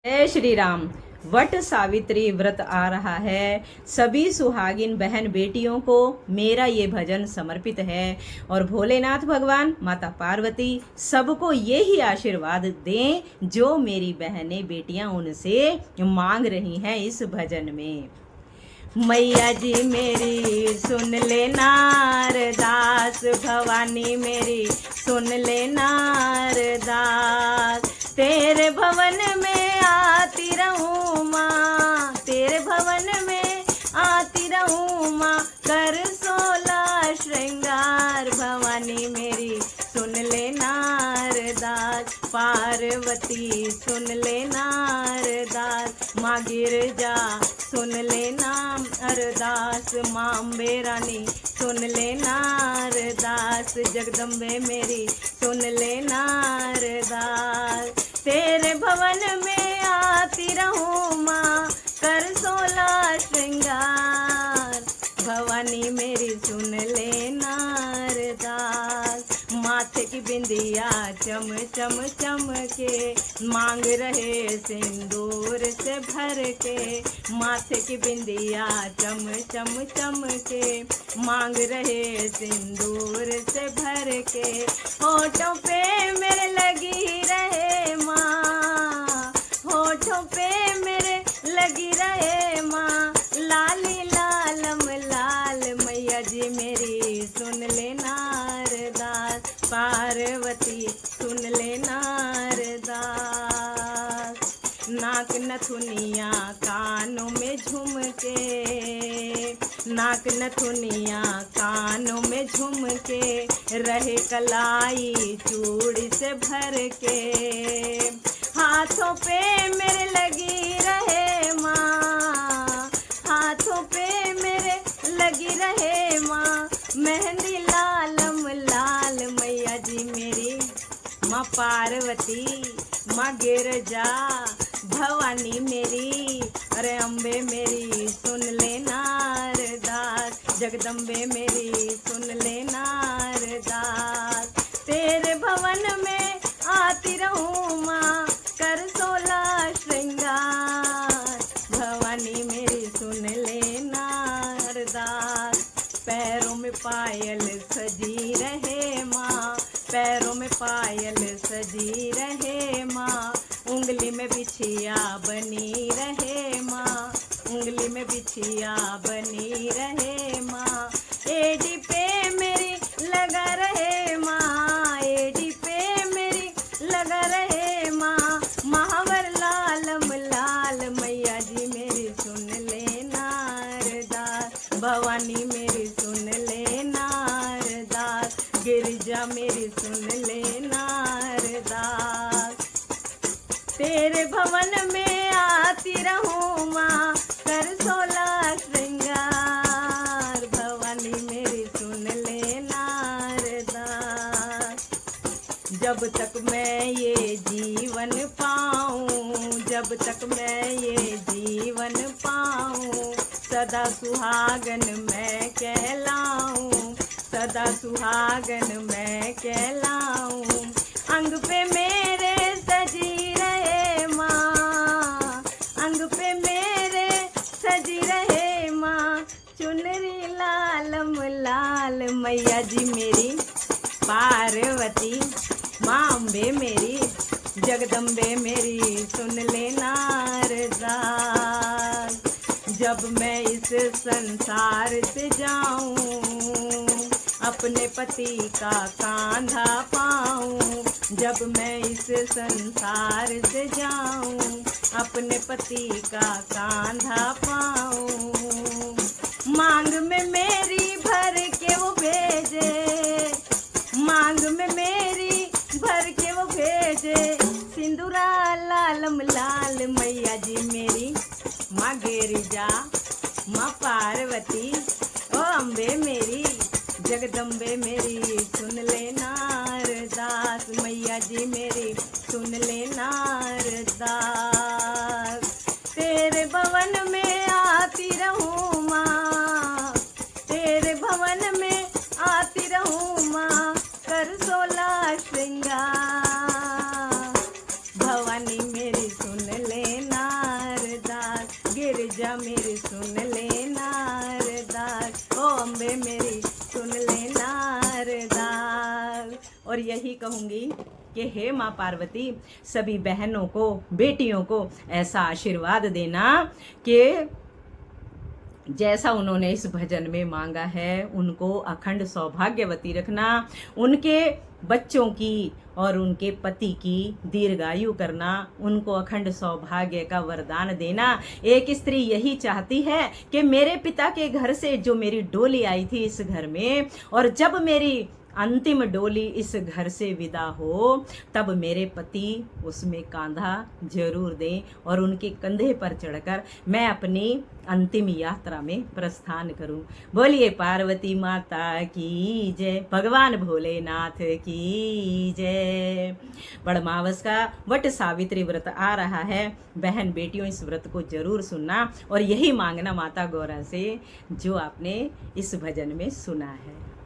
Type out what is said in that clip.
जय श्री राम। वट सावित्री व्रत आ रहा है। सभी सुहागिन बहन बेटियों को मेरा ये भजन समर्पित है और भोलेनाथ भगवान, माता पार्वती सबको ये ही आशीर्वाद दें जो मेरी बहनें बेटियां उनसे मांग रही हैं इस भजन में। मैया जी मेरी सुन लेना अरदास, भवानी मेरी सुन लेना अरदास। तेरे भवन में आती रहूं माँ, तेरे भवन में आती रहूं माँ, कर 16 श्रृंगार। भवानी मेरी सुन लेना अरदास, पार्वती सुन लेना अरदास, माँ गिरजा सुन लेना अरदास, माँ अम्बे रानी सुन लेना अरदास, जगदम्बे मेरी सुन लेना अरदास। तेरे भवन में आती रहूं माँ, कर 16 श्रृंगार। भवानी मेरी सुन लेना अरदास। माथे की बिंदिया चम चम चमके, मांग रहे सिंदूर से भर के। माथे की बिंदिया चम चम चमके, मांग रहे सिंदूर से भर के। होठों पे मेरे लगी रहे माँ, होठों पे मेरे लगी रहे माँ, लाली लालम लाल। मैया जी मेरी सुन लेना अरदास, पार्वती सुन लेना अरदास। नाक नथुनिया कानों में झुमके, नाक नथुनिया कानों में झुमके, रहे कलाई चूड़ी से भर के। हाथों पे मेरे लगी रहे माँ, हाथों पे मेरे लगी रहे माँ, मेहंदी लालम लाल। मैया जी मेरी माँ पार्वती, माँ गिरजा, भवानी मेरी, अरे अम्बे मेरी सुन लेना अरदास, जगदम्बे मेरी सुन लेना अरदास। तेरे भवन में आती रहूं माँ, कर 16 श्रृंगार। भवानी मेरी सुन लेना अरदास। पैरों में पायल सजी रहे माँ, पैरों में पायल सजी रहे माँ, उंगली में बिछिया बनी रहे माँ, उंगली में बिछिया बनी रहे माँ। एडी पे मेरी लगा रहे माँ, एडी पे मेरी लगा रहे माँ, महावर लालम लाल। मैया जी मेरी सुन लेना अरदास, भवानी मेरी सुन लेना अरदास, गिरिजा मेरी सुन लेना अरदास। तेरे भवन में आती रहूं माँ, कर 16 श्रृंगार। भवानी मेरी सुन लेना अरदास। जब तक मैं ये जीवन पाऊं, जब तक मैं ये जीवन पाऊं, सदा सुहागन मैं कहलाऊं, सदा सुहागन मैं कहलाऊं। अंग पे मेरे सजी रहे माँ, अंग पे मेरे सजी रहे माँ, चुनरी लालम लाल। मैया जी मेरी पार्वती, माँ अम्बे मेरी, जगदम्बे मेरी सुन लेना अरदास। जब मैं इस संसार से जाऊं, अपने पति का कांधा पाऊं, जब मैं इस संसार से जाऊं, अपने पति का कांधा पाऊं। मांग में मेरी भर के वो भेजे, मांग में मेरी भर के वो भेजे, सिंदूरा लालम लाल। मैया जी मेरी माँ गिरिजा, माँ पार्वती, ओ अम्बे मेरी, जगदम्बे मेरी सुन लेना अरदास। मैया जी मेरी सुन लेना अरदास। तेरे भवन में आती रहूं माँ, तेरे भवन में आती रहूं माँ, कर 16 श्रृंगार। भवानी मेरी सुन ले यही कहूंगी कि हे माँ पार्वती, सभी बहनों को, बेटियों को ऐसा आशीर्वाद देना कि जैसा उन्होंने इस भजन में मांगा है उनको अखंड सौभाग्यवती रखना, उनके बच्चों की और उनके पति की दीर्घायु करना, उनको अखंड सौभाग्य का वरदान देना। एक स्त्री यही चाहती है कि मेरे पिता के घर से जो मेरी डोली आई थी इस घर में, और जब मेरी अंतिम डोली इस घर से विदा हो तब मेरे पति उसमें कांधा जरूर दें और उनके कंधे पर चढ़कर मैं अपनी अंतिम यात्रा में प्रस्थान करूं। बोलिए पार्वती माता की जय, भगवान भोलेनाथ की जय। बड़मावस का वट सावित्री व्रत आ रहा है। बहन बेटियों, इस व्रत को जरूर सुनना और यही मांगना माता गौरा से जो आपने इस भजन में सुना है।